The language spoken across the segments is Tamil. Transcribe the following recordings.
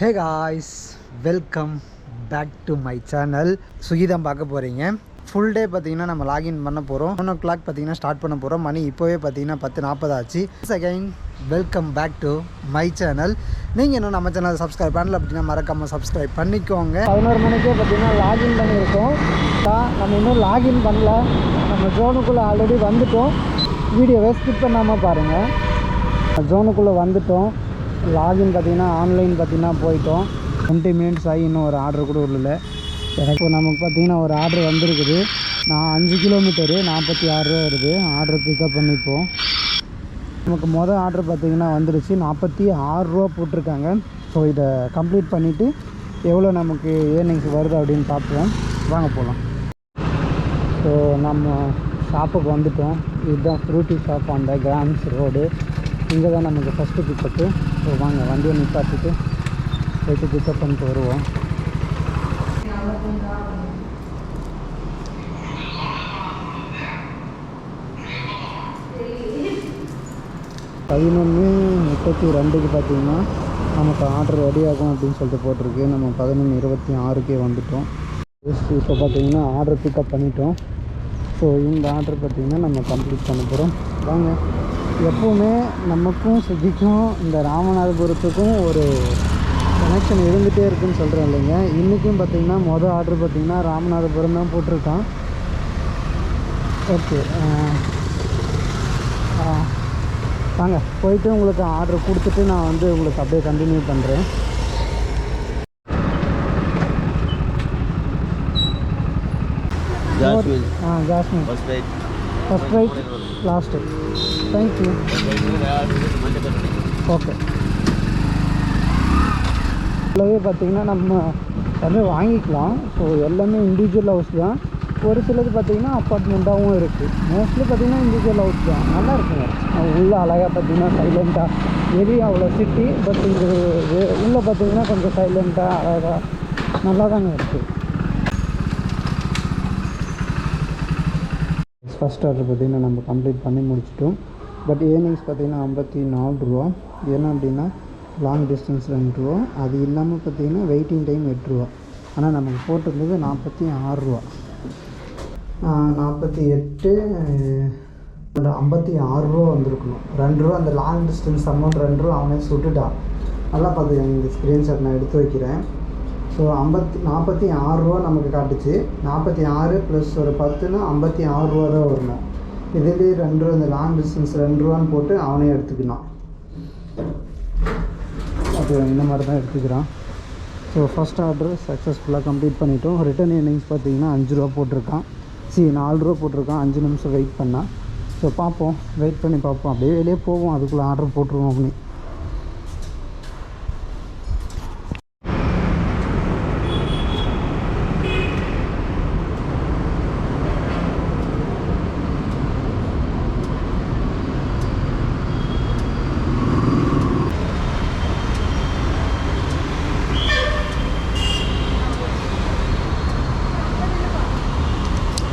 Hey guys, welcome back to my channel. Swiggy தான் பார்க்க போகிறீங்க. ஃபுல் டே பார்த்தீங்கன்னா நம்ம லாகின் பண்ண போகிறோம். 1 o'clock பார்த்தீங்கன்னா ஸ்டார்ட் பண்ண போகிறோம். மணி இப்போவே பார்த்தீங்கன்னா 10:40 ஆச்சு. Again welcome back to my channel. நீங்கள் இன்னும் நம்ம சேனல் சப்ஸ்கிரைப் பண்ணல அப்படின்னா மறக்காமல் சப்ஸ்கிரைப் பண்ணிக்கோங்க. 11 மணிக்கே பார்த்தீங்கன்னா லாகின் பண்ணியிருக்கோம். நம்ம இன்னும் லாகின் பண்ணல. நம்ம ஜோனுக்குள்ளே ஆல்ரெடி வந்துட்டோம். வீடியோவை ஸ்கிப் பண்ணாமல் பாருங்கள். ஜோனுக்குள்ளே வந்துட்டோம். லாகின் பார்த்திங்கன்னா ஆன்லைன் பார்த்திங்கன்னா போயிட்டோம். 20 minutes ஆகி இன்னும் ஒரு ஆர்டர் கூட இல்லை. எனக்கு நமக்கு பார்த்திங்கன்னா ஒரு ஆர்டர் வந்திருக்குது. நான் 5 கிலோமீட்டரு 46 ரூபா வருது. ஆர்டர் பிக்கப் பண்ணிப்போம். நமக்கு மொதல் ஆர்டர் பார்த்திங்கன்னா வந்துருச்சு. 46 ரூபா போட்டிருக்காங்க. ஸோ இதை கம்ப்ளீட் பண்ணிவிட்டு எவ்வளோ நமக்கு ஏர்னிங்ஸ் வருது அப்படின்னு பார்ப்போம். வாங்க போகலாம். ஸோ நம்ம ஷாப்புக்கு வந்துட்டோம். இதுதான் ஃப்ரூட்டி ஷாப் அந்த கிராம்ஸ் ரோடு. இங்கே தான் நமக்கு ஃபஸ்ட்டு பிக்கப்பு. ஸோ வாங்க வண்டியை நிப்பாட்டிட்டு போய்ட்டு பிக்கப் பண்ணிட்டு வருவோம். பதினொன்று 32 பார்த்திங்கன்னா நமக்கு ஆர்டர் ரெடி ஆகும் அப்படின்னு சொல்லிட்டு போட்டிருக்கு. நம்ம 11:26 வந்துட்டோம். இப்போ பார்த்திங்கன்னா ஆர்டர் பிக்கப் பண்ணிட்டோம். ஸோ இந்த ஆர்டர் பார்த்திங்கன்னா நம்ம கம்ப்ளீட் பண்ண போகிறோம். வாங்க. எப்போவுமே நமக்கும் ஸ்விக்கிக்கும் இந்த ராமநாதபுரத்துக்கும் ஒரு கனெக்ஷன் இருந்துகிட்டே இருக்குதுன்னு சொல்கிறேன் இல்லைங்க. இன்றைக்கும் பார்த்திங்கன்னா மொதல் ஆர்டர் பார்த்திங்கன்னா ராமநாதபுரம் தான் போட்டிருக்கான். ஓகே, வாங்க போயிட்டு உங்களுக்கு ஆர்டர் கொடுத்துட்டு நான் வந்து உங்களுக்கு அப்படியே கண்டினியூ பண்ணுறேன். Jasmine first right last. Thank you. Okay. எல்லாமே பார்த்திங்கன்னா நம்ம வந்து வாங்கிக்கலாம். ஸோ எல்லாமே இண்டிவிஜுவல் ஹவுஸ் தான். ஒரு சிலது பார்த்திங்கன்னா அப்பார்ட்மெண்ட்டாகவும் இருக்குது. மோஸ்ட்லி பார்த்திங்கன்னா இண்டிவிஜுவல் ஹவுஸ் தான். நல்லா இருக்குங்க. உள்ளே அழகாக பார்த்திங்கன்னா சைலண்ட்டாக. ஏரியா அவ்வளோ சிட்டி, பட் இங்கே உள்ளே பார்த்திங்கன்னா கொஞ்சம் சைலண்ட்டாக அழகாக நல்லா தாங்க இருக்குது. ஃபஸ்ட் ஆர்டர் பார்த்திங்கன்னா நம்ம கம்ப்ளீட் பண்ணி முடிச்சிட்டோம். பட் ஏர்னிங்ஸ் பார்த்திங்கன்னா 54 ரூபா. ஏன்னா அப்படின்னா லாங் டிஸ்டன்ஸ் 2 ரூபா. அது இல்லாமல் பார்த்திங்கன்னா வெயிட்டிங் டைம் 8 ரூபா. ஆனால் நமக்கு போட்டிருந்தது 46 ரூபா. 48 56 ரூபா வந்திருக்கணும். 2 ரூபா அந்த லாங் டிஸ்டன்ஸ் அமௌண்ட் 2 ரூபா அவனே சுட்டுட்டான். நல்லா பார்த்துக்கங்க. இந்த ஸ்க்ரீன்ஷாட் நான் எடுத்து வைக்கிறேன். ஸோ 46 ரூபா நமக்கு காட்டுச்சு. 46 ப்ளஸ் ஒரு 10னா 56 ரூபா தான் வரணும். இதுலேயே 2 ரூபா, இந்த லாங் டிஸ்டன்ஸ் 2 ரூபான்னு போட்டு அவனே எடுத்துக்கினான். அது இந்த மாதிரி தான் எடுத்துக்கிறான். ஸோ ஃபஸ்ட் ஆர்டர் சக்ஸஸ்ஃபுல்லாக கம்ப்ளீட் பண்ணிட்டோம். ரிட்டன் ஏர்னிங்ஸ் பார்த்திங்கன்னா 5 ரூபா போட்டிருக்கான். 4 ரூபா போட்டிருக்கான். 5 நிமிஷம் வெயிட் பண்ணால். ஸோ பார்ப்போம், வெயிட் பண்ணி பார்ப்போம். அப்படியே வெளியே போவோம், அதுக்குள்ளே ஆர்டர் போட்டுருவோம். அப்படி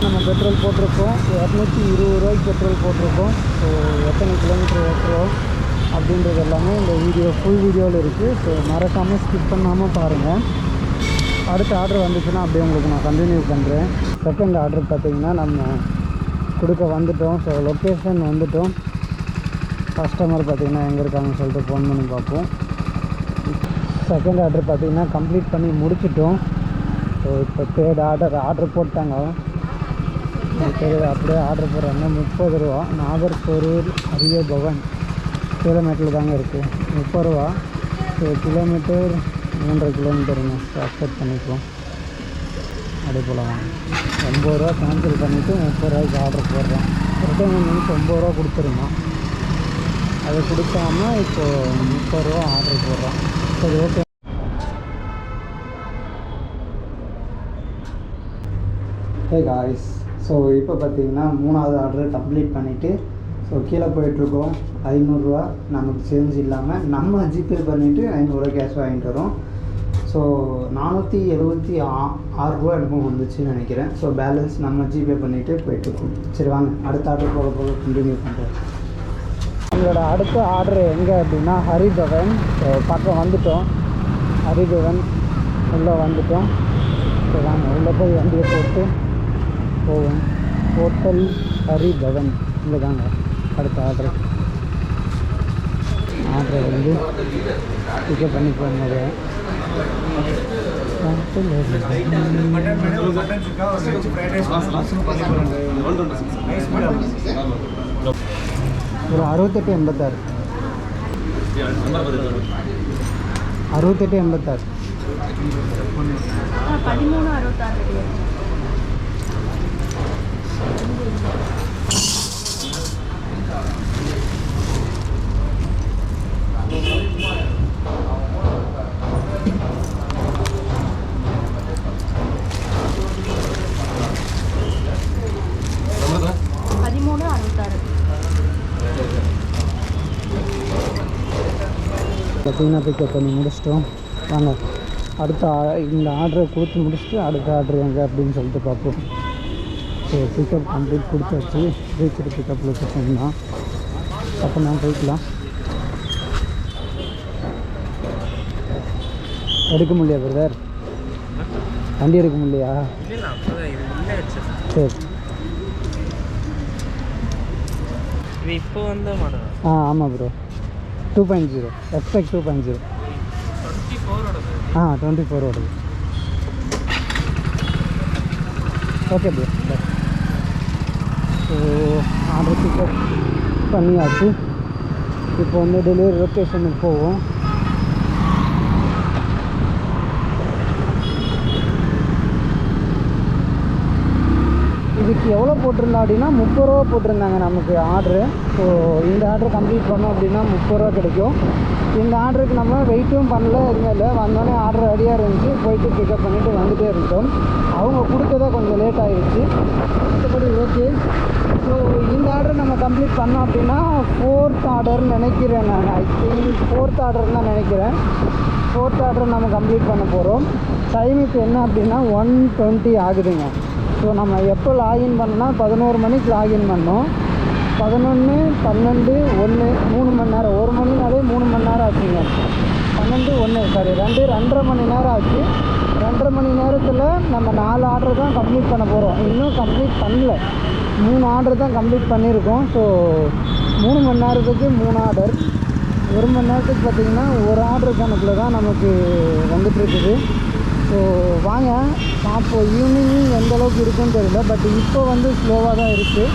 நம்ம பெட்ரோல் போட்டிருக்கோம். 220 ரூபாய்க்கு பெட்ரோல் போட்டிருக்கோம். ஸோ எத்தனை கிலோமீட்டர் ஓட்டுறோம் அப்படின்றது எல்லாமே இந்த ஃபுல் வீடியோவில் இருக்குது. ஸோ மறக்காமல் ஸ்கிப் பண்ணாமல் பாருங்கள். அடுத்த ஆர்டர் வந்துச்சுன்னா அப்படியே உங்களுக்கு நான் கண்டினியூ பண்ணுறேன். செகண்ட் ஆர்டர் பார்த்திங்கன்னா நம்ம கொடுக்க வந்துட்டோம். ஸோ லொக்கேஷன் வந்துட்டோம். கஸ்டமர் பார்த்திங்கன்னா எங்கே இருக்காங்கன்னு சொல்லிட்டு ஃபோன் பண்ணி பார்ப்போம். செகண்ட் ஆர்டர் பார்த்திங்கன்னா கம்ப்ளீட் பண்ணி முடிச்சிட்டோம். ஸோ இப்போ தேர்ட் ஆர்டர் போட்டாங்க. அப்படியே ஆர்டர் போடுறாங்க. 30 ரூபா. நாகர்கோவில் அரிய பவன் கிலோமீட்டரில் தாங்க இருக்குது. 30 ரூபா. So kilometre 3.5 கிலோமீட்டருங்க. ஸோ அக்செப்ட் பண்ணிக்கலாம். அப்படி போகலாம். 9 ரூபா கேன்சல் பண்ணிவிட்டு 30 ரூபாய்க்கு ஆர்டர் போடுறோம். ரிட்டன் மீன்ஸ் 9 ரூபா கொடுத்துருந்தோம். அதை கொடுக்காம இப்போது 30 ரூபா ஆர்டர் போடுறோம். சரி, ஓகே. ஹே காய்ஸ், ஸோ இப்போ பார்த்திங்கன்னா 3வது ஆர்டர் கம்ப்ளீட் பண்ணிவிட்டு ஸோ கீழே போயிட்டுருக்கோம். 500 ரூபா நமக்கு சேஞ்ச் இல்லாமல் நம்ம ஜிபே பண்ணிவிட்டு 500 ரூபா கேஷ் வாங்கிட்டு வரோம். ஸோ 476 ரூபா எனக்கு வந்துச்சுன்னு நினைக்கிறேன். ஸோ பேலன்ஸ் நம்ம ஜிபே பண்ணிவிட்டு போயிட்டுருக்கோம். சரி வாங்க அடுத்த ஆர்டர் போக கண்டினியூ பண்ணுறேன். நம்மளோட அடுத்த ஆர்டர் எங்கே அப்படின்னா ஹரிபவன். ஸோ பக்கம் வந்துட்டோம். ஹரிபவன் உள்ளே வந்துட்டோம். ஸோ நாங்கள் உள்ளே போய் வண்டியை போட்டு போவோம். ஹோட்டல் ஹரிபவன் இங்கே தாங்க அடுத்த ஆர்டர் வந்து பிக்கப் பண்ணி போகும்போது ஒரு 6886 6886 1366 பார்த்தீங்கன்னா பிக்கப் பண்ணி முடிச்சிட்டோம். வாங்க அடுத்த இந்த ஆர்டரை கொடுத்து முடிச்சுட்டு அடுத்த ஆர்டர் எங்கே அப்படின்னு சொல்லிட்டு பார்ப்போம். ஸோ பிக்கப் கம்ப்ளீட் கொடுத்தாச்சு. ரீச்சர் பிக்கப் லொக்கேஷன் தான். அப்போ நான் போய்க்கலாம். எடுக்க முடியா பிரதர்? வண்டி எடுக்க முடியா? சரி இப்போ வந்த மாடல். ஆமாம் ப்ரோ 2.0 எக்ஸ்பெக்ட் 2.0 24 ஓடுது. Okay bro. So order pickup பண்ணியாச்சு. இப்போ வந்து டெலிவரி லொக்கேஷனுக்கு போவோம். இதுக்கு எவ்வளோ போட்டிருந்தோம் அப்படின்னா 30 ரூபா போட்டிருந்தாங்க நமக்கு ஆர்டரு. ஸோ இந்த ஆர்டர் கம்ப்ளீட் பண்ணோம் அப்படின்னா 30 ரூபா கிடைக்கும். இந்த ஆர்டருக்கு நம்ம வெயிட்டும் பண்ணல, எதுவுமே இல்லை. வந்தோடனே ஆர்டர் ரெடியாக இருந்துச்சு. போயிட்டு பிக்கப் பண்ணிவிட்டு வந்துகிட்டே இருந்தோம். அவங்க கொடுத்ததா கொஞ்சம் லேட் ஆகிடுச்சு. மற்றபடி ஓகே. ஸோ இந்த ஆர்டர் நம்ம கம்ப்ளீட் பண்ணோம் அப்படின்னா 4th ஆர்டர்னு நினைக்கிறேன். நான் ஐ திங்க் 4th ஆர்டர்னு தான் நினைக்கிறேன். 4th ஆர்டர் நம்ம கம்ப்ளீட் பண்ண போகிறோம். டைம் இப்போ என்ன அப்படின்னா 1:20 ஆகுதுங்க. ஸோ நம்ம எப்போ லாகின் பண்ணோன்னா 11 மணிக்கு லாகின் பண்ணோம். 11, 12, 1 3 மணி நேரம். 1 மணினாலே 3 மணி நேரம் ஆச்சுங்க. 12, 1 சாரி 2.5 மணி நேரம் ஆச்சு. 2.5 மணி நேரத்தில் நம்ம 4 ஆர்டர் தான் கம்ப்ளீட் பண்ண போகிறோம். இன்னும் கம்ப்ளீட் பண்ணல. 3 ஆர்டர் தான் கம்ப்ளீட் பண்ணியிருக்கோம். ஸோ 3 மணி நேரத்துக்கு 3 ஆர்டர். 1 மணி நேரத்துக்கு பார்த்திங்கன்னா ஒரு ஆர்டர் கணக்கில் தான் நமக்கு வந்துட்டுருக்குது. ஸோ வாங்க பார்ப்போம். ஈவினிங் எந்த அளவுக்கு இருக்குன்னு தெரியல. பட் இப்போ வந்து ஸ்லோவாக தான் இருக்குது.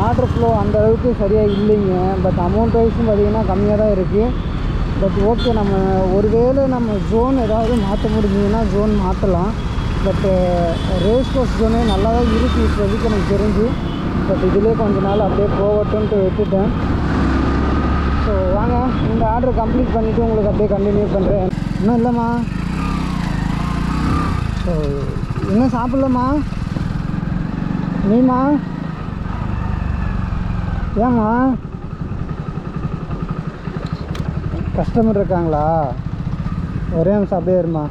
ஆர்டர் ஃப்ளோ அந்த அளவுக்கு சரியாக இல்லைங்க. பட் அமௌண்ட் வைஸும் பார்த்திங்கன்னா கம்மியாக தான் இருக்குது. பட் ஓகே, நம்ம ஒருவேளை நம்ம ஜோன் ஏதாவது மாற்ற முடிஞ்சதுன்னா ஜோன் மாற்றலாம். பட் ரேஸ் கோர்ஸ் ஜோனே நல்லா தான் இருக்குது இப்போதைக்கு எனக்கு தெரிஞ்சு. பட் இதிலே கொஞ்ச நாள் அப்படியே போகட்டும்ன்ட்டு விட்டுட்டேன். ஸோ வாங்க இந்த ஆர்டர் கம்ப்ளீட் பண்ணிவிட்டு உங்களுக்கு அப்படியே கண்டினியூ பண்ணுறேன். இன்னும் இல்லைம்மா. ஸோ இன்னும் சாப்பிட்லம்மா. நீம்மா ஏம்மா கஸ்டமர் இருக்காங்களா? ஒரே நிமிஷம் அப்படியே இருமா.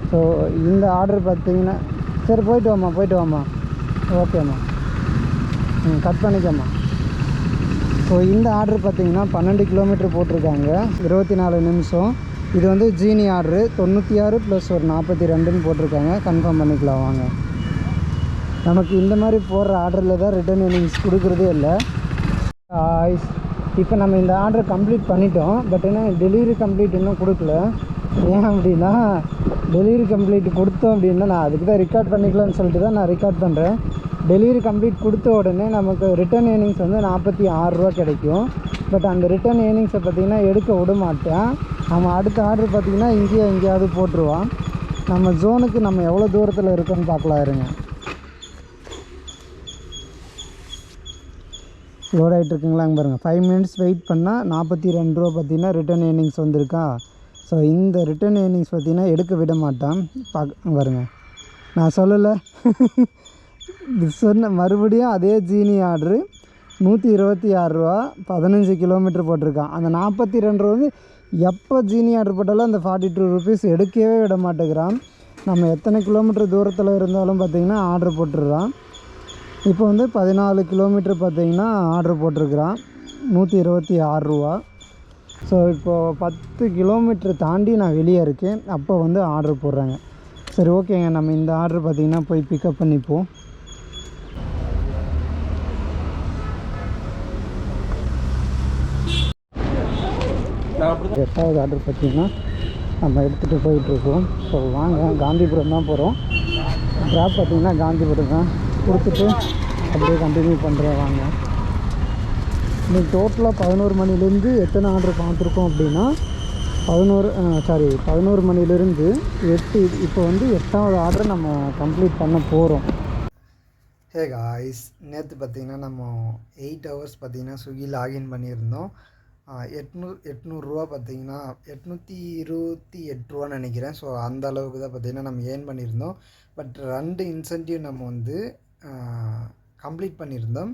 ஸோ இந்த ஆர்டர் பார்த்தீங்கன்னா சரி போயிட்டு வாம்மா. ஓகேம்மா. கட் பண்ணிக்கம்மா. ஸோ இந்த ஆர்டர் பார்த்தீங்கன்னா 12 கிலோமீட்டர் போட்டிருக்காங்க. 24 நிமிஷம். இது வந்து ஜீனி ஆர்டரு 96 + ஒரு 42ன்னு போட்டிருக்காங்க. கன்ஃபார்ம் பண்ணிக்கலாம் வாங்க. நமக்கு இந்த மாதிரி போடுற ஆர்டரில் தான் ரிட்டர்ன் இன்னிங்ஸ் கொடுக்குறதே இல்லை. இப்போ நம்ம இந்த ஆர்டர் கம்ப்ளீட் பண்ணிட்டோம். பட் என்ன டெலிவரி கம்ப்ளீட் இன்னும் கொடுக்கல. ஏன் அப்படின்னா டெலிவரி கம்ப்ளீட் கொடுத்தோம் அப்படின்னா நான் அதுக்கு தான் ரெக்கார்ட் பண்ணிக்கலாம்னு சொல்லிட்டு தான் நான் ரெக்கார்ட் பண்ணுறேன். டெலிவரி கம்ப்ளீட் கொடுத்த உடனே நமக்கு ரிட்டர்ன் ஏர்னிங்ஸ் வந்து 46 ரூபா கிடைக்கும். பட் அந்த ரிட்டர்ன் ஏர்னிங்ஸை பார்த்திங்கன்னா எடுக்க விட மாட்டேன். நம்ம அடுத்த ஆர்டர் பார்த்திங்கன்னா எங்கேயாவது போட்டுருவான். நம்ம ஜோனுக்கு நம்ம எவ்வளோ தூரத்தில் இருக்கோன்னு பார்க்கலாம் இருங்க. லோட் ஆகிட்டு இருக்குங்களாங்க பாருங்கள். 5 மினிட்ஸ் வெயிட் பண்ணால் 42 ரூபா பார்த்திங்கன்னா ரிட்டர்ன் ஏர்னிங்ஸ் வந்திருக்கா. ஸோ இந்த ரிட்டர்ன் ஏர்னிங்ஸ் பார்த்திங்கன்னா எடுக்க விட மாட்டான். பாருங்க நான் சொல்லலை சொன்ன மறுபடியும் அதே ஜீனி ஆர்டரு 126 ரூபா 15 கிலோமீட்டர் போட்டிருக்கான். அந்த 42 ரூபா வந்து எப்போ ஜீனி ஆர்டர் போட்டாலும் அந்த 42 ருபீஸ் எடுக்கவே விட மாட்டேங்கிறான். நம்ம எத்தனை கிலோமீட்டர் தூரத்தில் இருந்தாலும் பார்த்திங்கன்னா ஆர்டர் போட்டுடுறான். இப்போ வந்து 14 கிலோமீட்டர் பார்த்திங்கன்னா ஆர்டர் போட்டிருக்கிறான் 126 ரூபா. ஸோ இப்போது 10 கிலோமீட்டர் தாண்டி நான் வெளியே இருக்கேன். அப்போ வந்து ஆர்டர் போடுறாங்க. சரி ஓகேங்க, நம்ம இந்த ஆர்டர் பார்த்திங்கன்னா போய் பிக்கப் பண்ணிப்போம். எட்டாவது ஆர்டர் பார்த்திங்கன்னா நம்ம எடுத்துகிட்டு போயிட்டுருக்கோம். ஸோ வாங்க, காந்திபுரம் தான் போகிறோம். ட்ராப் பார்த்திங்கன்னா காந்திபுரம் தான். கொடுத்துட்டு அப்படியே கண்டினியூ பண்ணுறேன் வாங்க. இன்றைக்கி டோட்டலாக 11 மணிலேருந்து எத்தனை ஆர்டர் பார்த்துருக்கோம் அப்படின்னா 11 மணிலேருந்து 8. இப்போ வந்து 8வது ஆர்டர் நம்ம கம்ப்ளீட் பண்ண போகிறோம். ஹே காய்ஸ், நேற்று பார்த்திங்கன்னா நம்ம 8 ஹவர்ஸ் பார்த்திங்கன்னா ஸ்விக்கி லாகின் பண்ணியிருந்தோம். 800 பார்த்திங்கன்னா 828 ரூபான்னு நினைக்கிறேன். ஸோ அந்த அளவுக்கு தான் பார்த்திங்கன்னா நம்ம ஏர்ன் பண்ணியிருந்தோம். பட் 2 இன்சென்டிவ் நம்ம வந்து கம்ப்ளீட் பண்ணியிருந்தோம்.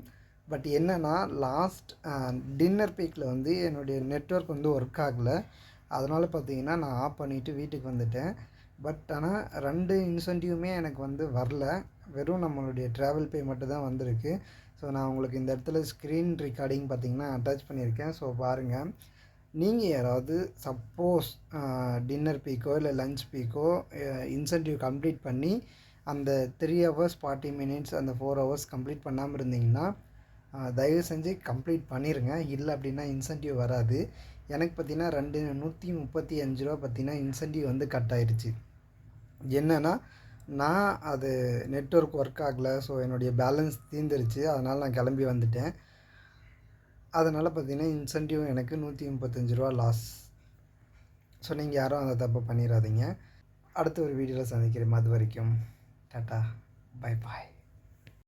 பட் என்னென்னா லாஸ்ட் டின்னர் பீக்கில் வந்து என்னுடைய நெட்வொர்க் வந்து ஒர்க் ஆகலை. அதனால் பார்த்திங்கன்னா நான் ஆஃப் பண்ணிவிட்டு வீட்டுக்கு வந்துட்டேன். பட் ஆனால் 2 இன்சென்டிவுமே எனக்கு வந்து வரல. வெறும் நம்மளுடைய ட்ராவல் பே மட்டும் தான் வந்திருக்கு. ஸோ நான் உங்களுக்கு இந்த இடத்துல ஸ்க்ரீன் ரெக்கார்டிங் பார்த்திங்கன்னா அட்டாச் பண்ணியிருக்கேன். ஸோ பாருங்கள், நீங்கள் யாராவது சப்போஸ் டின்னர் பீக்கோ இல்லை லஞ்ச் பீக்கோ இன்சென்டிவ் கம்ப்ளீட் பண்ணி அந்த 3 ஹவர்ஸ் 40 மினிட்ஸ் அந்த 4 ஹவர்ஸ் கம்ப்ளீட் பண்ணாமல் இருந்தீங்கன்னா தயவு செஞ்சு கம்ப்ளீட் பண்ணிடுங்க. இல்லை அப்படின்னா இன்சென்டிவ் வராது. எனக்கு பார்த்திங்கன்னா 135 ரூபா பார்த்திங்கன்னா இன்சென்டிவ் வந்து கட் ஆயிடுச்சு. என்னென்னா நான் அது நெட்வொர்க் ஒர்க் ஆகலை. ஸோ என்னுடைய பேலன்ஸ் தீர்ந்துருச்சு. அதனால் நான் கிளம்பி வந்துட்டேன். அதனால் பார்த்திங்கன்னா இன்சென்டிவ் எனக்கு 135 ரூபா லாஸ். ஸோ நீங்கள் யாரும் அந்த தப்பு பண்ணிடாதீங்க. அடுத்த ஒரு வீடியோவில் சந்திக்கிறேன். அது வரைக்கும் டாட்டா, பை பாய்.